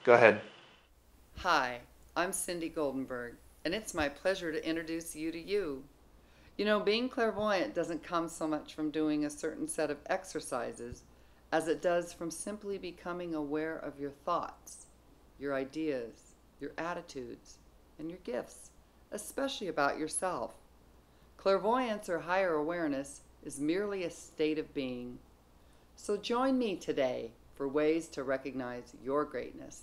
Go ahead. Hi, I'm Cindy Goldenberg, and it's my pleasure to introduce you to you. You know, being clairvoyant doesn't come so much from doing a certain set of exercises as it does from simply becoming aware of your thoughts, your ideas, your attitudes, and your gifts, especially about yourself. Clairvoyance or higher awareness is merely a state of being. So join me today for ways to recognize your greatness.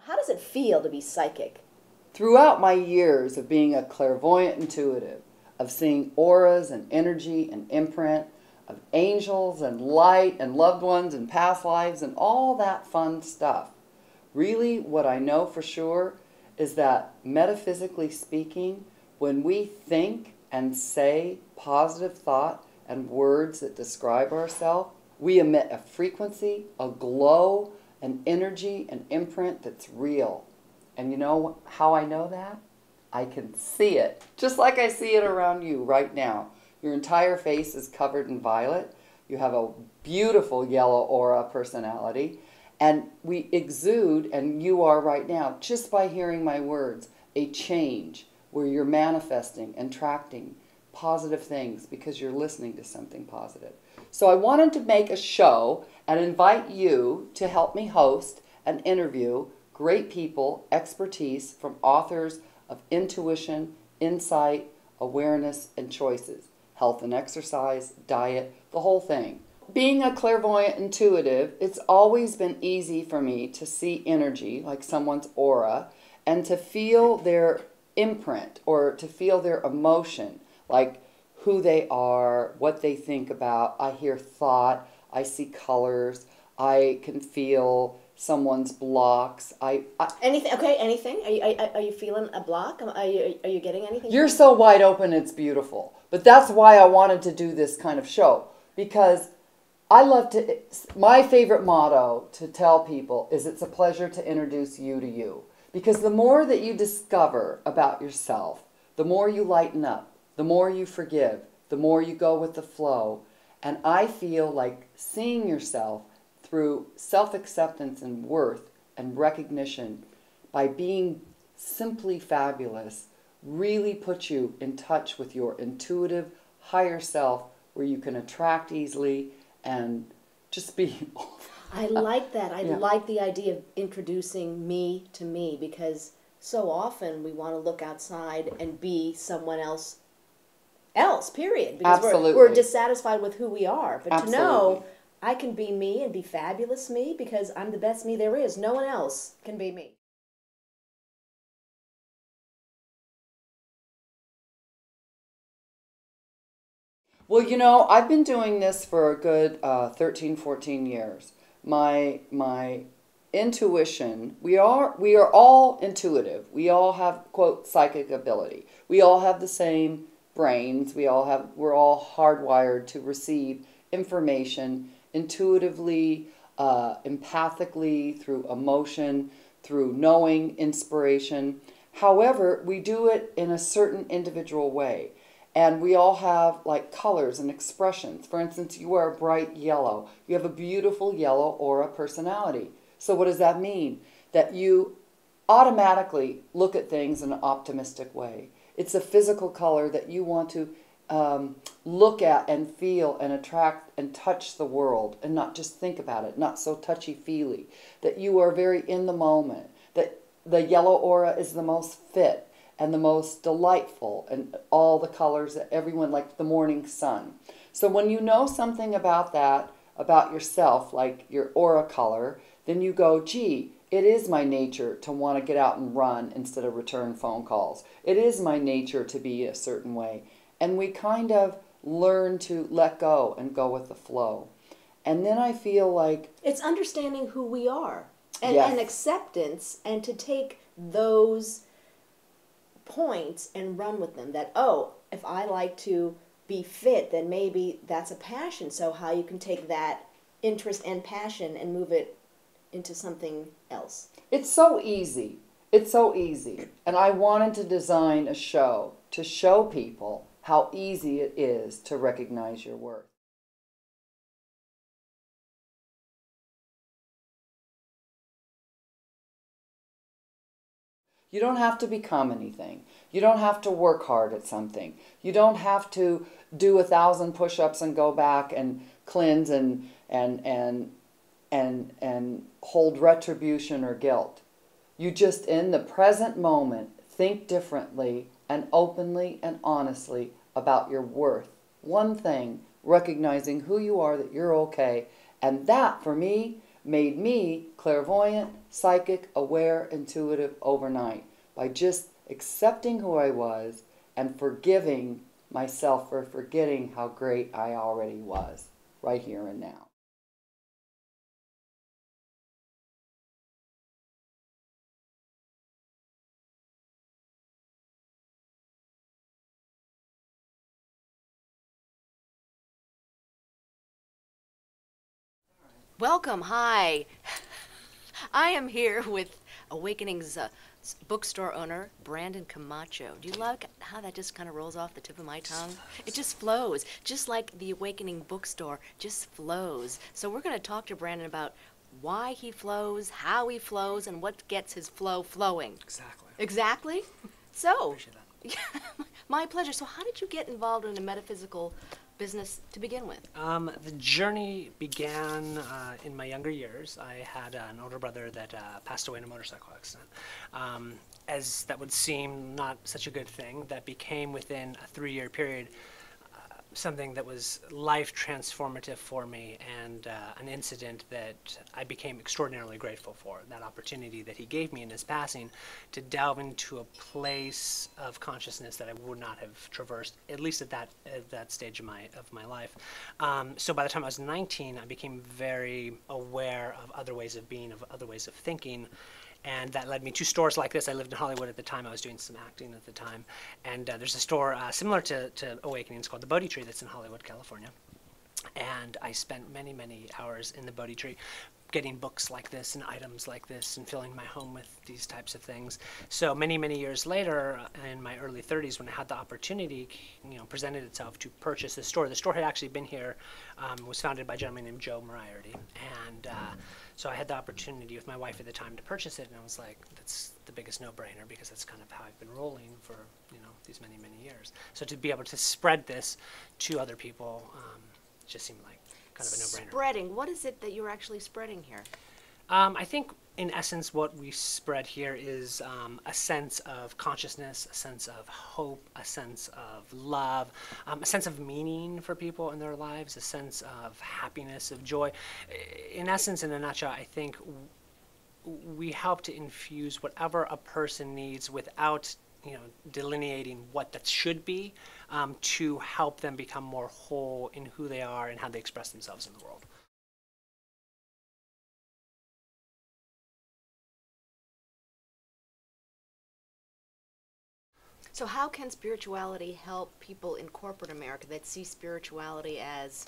How does it feel to be psychic? Throughout my years of being a clairvoyant intuitive, of seeing auras and energy and imprint, of angels and light and loved ones and past lives and all that fun stuff, really what I know for sure is that metaphysically speaking, when we think and say positive thought and words that describe ourselves, we emit a frequency, a glow, an energy, an imprint that's real. And you know how I know that? I can see it, just like I see it around you right now. Your entire face is covered in violet. You have a beautiful yellow aura personality. And we exude, and you are right now, just by hearing my words, a change where you're manifesting and attracting positive things because you're listening to something positive. So I wanted to make a show and invite you to help me host and interview great people, expertise from authors of intuition, insight, awareness, and choices, health and exercise, diet, the whole thing. Being a clairvoyant intuitive, it's always been easy for me to see energy, like someone's aura, and to feel their imprint or to feel their emotion, like who they are, what they think about. I hear thought, I see colors, I can feel someone's blocks. Anything? Okay, anything? Are you feeling a block? Are you getting anything? You're so wide open, it's beautiful. But that's why I wanted to do this kind of show, because I love to, my favorite motto to tell people is it's a pleasure to introduce you to you. Because the more that you discover about yourself, the more you lighten up, the more you forgive, the more you go with the flow. And I feel like seeing yourself through self-acceptance and worth and recognition by being simply fabulous really puts you in touch with your intuitive higher self where you can attract easily and just be. I like that. I Yeah. like the idea of introducing me to me because so often we want to look outside and be someone else, period. Because Absolutely. we're dissatisfied with who we are. But to know Absolutely. I can be me and be fabulous me because I'm the best me there is. No one else can be me. Well, you know, I've been doing this for a good 13, 14 years. My intuition, we are all intuitive. We all have, quote, psychic ability. We all have the same brains. We're all hardwired to receive information intuitively, empathically, through emotion, through knowing, inspiration. However, we do it in a certain individual way. And we all have like colors and expressions. For instance, you are a bright yellow. You have a beautiful yellow aura personality. So what does that mean? That you automatically look at things in an optimistic way. It's a physical color that you want to look at and feel and attract and touch the world and not just think about it, not so touchy-feely. That you are very in the moment. That the yellow aura is the most fit and the most delightful, and all the colors that everyone, like the morning sun. So when you know something about that, about yourself, like your aura color, then you go, gee, it is my nature to want to get out and run instead of return phone calls. It is my nature to be a certain way. And we kind of learn to let go and go with the flow. And then I feel like... It's understanding who we are and, Yes. and acceptance and to take those points and run with them. That, oh, if I like to be fit, then maybe that's a passion. So how you can take that interest and passion and move it into something else. It's so easy. It's so easy. And I wanted to design a show to show people how easy it is to recognize your worth. You don't have to become anything. You don't have to work hard at something. You don't have to do 1,000 push-ups and go back and cleanse and hold retribution or guilt. You just, in the present moment, think differently and openly and honestly about your worth. One thing, recognizing who you are, that you're okay. And that, for me, made me clairvoyant, psychic, aware, intuitive overnight by just accepting who I was and forgiving myself for forgetting how great I already was, right here and now. Welcome, hi. I am here with Awakenings bookstore owner, Brandon Comacho. Do you like how that just kind of rolls off the tip of my tongue? It just flows, just like the Awakening bookstore just flows. So we're going to talk to Brandon about why he flows, how he flows, and what gets his flow flowing. Exactly. Exactly? So, Appreciate that. my pleasure. So how did you get involved in a metaphysical business to begin with? The journey began in my younger years. I had an older brother that passed away in a motorcycle accident. As that would seem not such a good thing, that became within a 3-year period something that was life transformative for me, and an incident that I became extraordinarily grateful for. That opportunity that he gave me in his passing to delve into a place of consciousness that I would not have traversed, at least at that stage of my life. So by the time I was 19, I became very aware of other ways of being, of other ways of thinking. And that led me to stores like this. I lived in Hollywood at the time. I was doing some acting at the time. And there's a store similar to Awakenings called the Bodhi Tree that's in Hollywood, California. And I spent many, many hours in the Bodhi Tree getting books like this and items like this and filling my home with these types of things. So many, many years later, in my early 30s, when I had the opportunity, presented itself to purchase the store. The store had actually been here, was founded by a gentleman named Joe Moriarty. And so I had the opportunity with my wife at the time to purchase it, and I was like, that's the biggest no-brainer, because that's kind of how I've been rolling for these many, many years. So to be able to spread this to other people just seemed like kind of a no-brainer. Spreading. What is it that you're actually spreading here? I think, in essence, what we spread here is a sense of consciousness, a sense of hope, a sense of love, a sense of meaning for people in their lives, a sense of happiness, of joy. In essence, in a nutshell, I think we help to infuse whatever a person needs without delineating what that should be, to help them become more whole in who they are and how they express themselves in the world. So how can spirituality help people in corporate America that see spirituality as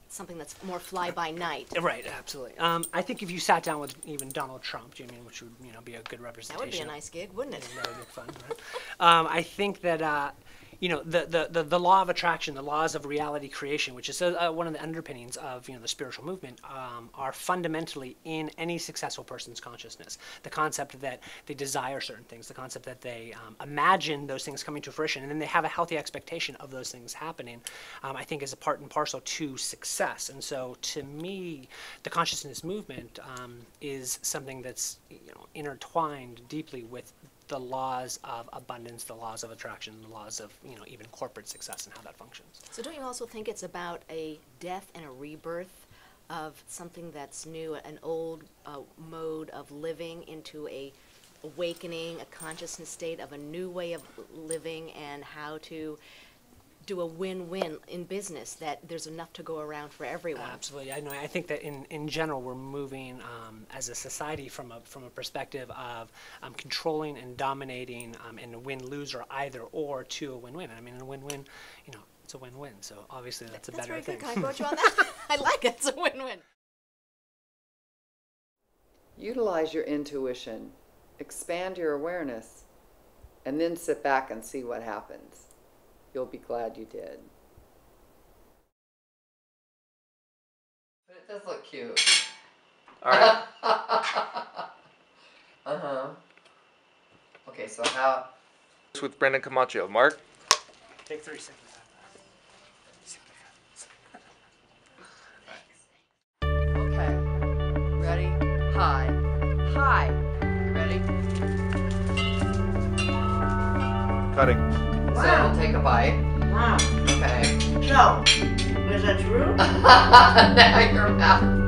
something that's more fly-by-night? Right, absolutely. I think if you sat down with even Donald Trump, which would be a good representation. That would be a nice gig, wouldn't it? That would be fun, right? I think that the law of attraction, the laws of reality creation, which is one of the underpinnings of the spiritual movement, are fundamentally in any successful person's consciousness. The concept that they desire certain things, the concept that they imagine those things coming to fruition, and then they have a healthy expectation of those things happening, I think is a part and parcel to success. And so, to me, the consciousness movement is something that's intertwined deeply with the laws of abundance, the laws of attraction, the laws of even corporate success and how that functions. So don't you also think it's about a death and a rebirth of something that's new, an old mode of living into a awakening, a consciousness state of a new way of living, and how to do a win-win in business, that there's enough to go around for everyone? Absolutely. I think that in general we're moving as a society from a perspective of controlling and dominating and a win-lose or either or to a win-win. I mean, a win-win, it's a win-win. So obviously that's a better thing. That's very good. Can I quote you on that? I like it. It's a win-win. Utilize your intuition expand your awareness, and then sit back and see what happens. You'll be glad you did. But it does look cute. All right. Uh-huh. Okay, so how... With Brandon Comacho. Mark? Take 3 seconds. Okay. Ready? Hi. Hi. Ready? Cutting. So we'll take a bite. Wow. Okay. So, was that true? Now your mouth